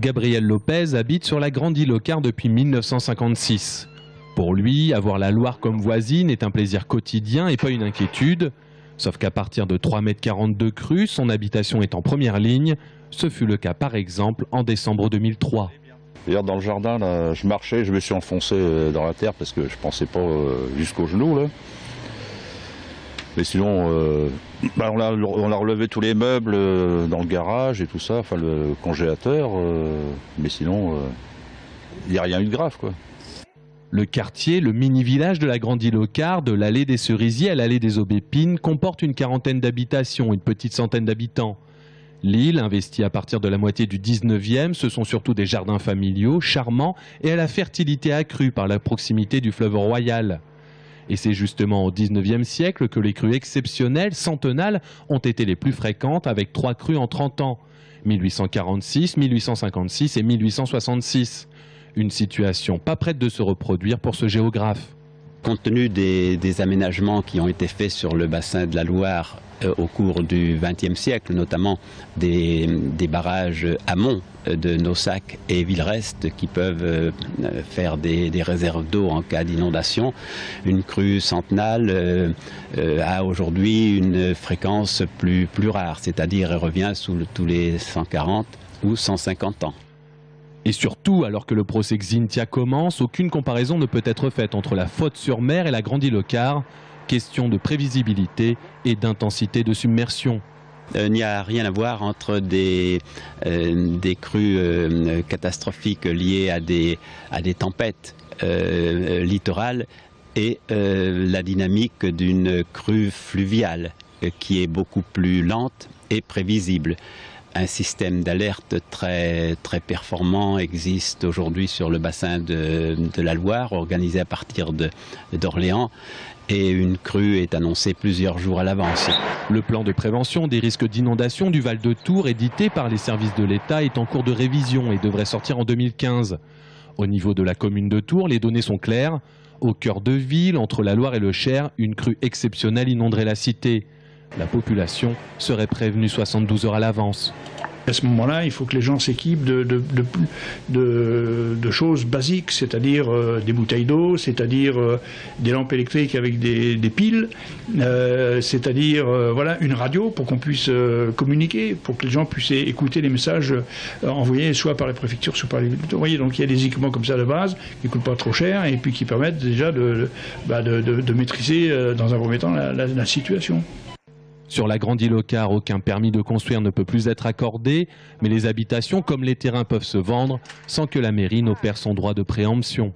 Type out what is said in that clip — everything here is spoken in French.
Gabriel Lopez habite sur la Grande Île aux Carres depuis 1956. Pour lui, avoir la Loire comme voisine est un plaisir quotidien et pas une inquiétude. Sauf qu'à partir de 3,40 m de crue, son habitation est en première ligne. Ce fut le cas par exemple en décembre 2003. Hier dans le jardin, là, je marchais, je me suis enfoncé dans la terre parce que je pensais pas jusqu'au genou là. Mais sinon, on a relevé tous les meubles dans le garage et tout ça, enfin le congélateur, mais sinon, il n'y a rien eu de grave, quoi. Le quartier, le mini-village de la Grande Île aux Carres, de l'allée des Cerisiers à l'allée des Aubépines, comporte une quarantaine d'habitations, une petite centaine d'habitants. L'île, investie à partir de la moitié du 19e, ce sont surtout des jardins familiaux, charmants et à la fertilité accrue par la proximité du fleuve Royal. Et c'est justement au 19e siècle que les crues exceptionnelles, centenales, ont été les plus fréquentes, avec 3 crues en 30 ans, 1846, 1856 et 1866. Une situation pas prête de se reproduire pour ce géographe. Compte tenu des aménagements qui ont été faits sur le bassin de la Loire au cours du XXe siècle, notamment des barrages amont de Naussac et Villerest qui peuvent faire des réserves d'eau en cas d'inondation, une crue centenale a aujourd'hui une fréquence plus rare, c'est-à-dire elle revient sous tous les 140 ou 150 ans. Et surtout, alors que le procès Xynthia commence, aucune comparaison ne peut être faite entre la Faute-sur-Mer et la Grande Île aux Carres. Question de prévisibilité et d'intensité de submersion. Il n'y a rien à voir entre des crues catastrophiques liées à des tempêtes littorales et la dynamique d'une crue fluviale qui est beaucoup plus lente et prévisible. Un système d'alerte très performant existe aujourd'hui sur le bassin de la Loire, organisé à partir d'Orléans, et une crue est annoncée plusieurs jours à l'avance. Le plan de prévention des risques d'inondation du Val de Tours, édité par les services de l'État, est en cours de révision et devrait sortir en 2015. Au niveau de la commune de Tours, les données sont claires. Au cœur de ville, entre la Loire et le Cher, une crue exceptionnelle inonderait la cité. La population serait prévenue 72 heures à l'avance. À ce moment-là, il faut que les gens s'équipent de choses basiques, c'est-à-dire des bouteilles d'eau, c'est-à-dire des lampes électriques avec des piles, c'est-à-dire voilà, une radio pour qu'on puisse communiquer, pour que les gens puissent écouter les messages envoyés soit par les préfectures, soit par les... Vous voyez, donc il y a des équipements comme ça de base, qui ne coûtent pas trop cher et puis qui permettent déjà de maîtriser dans un premier temps la situation. Sur la Grande Île aux Carres, aucun permis de construire ne peut plus être accordé, mais les habitations comme les terrains peuvent se vendre sans que la mairie n'opère son droit de préemption.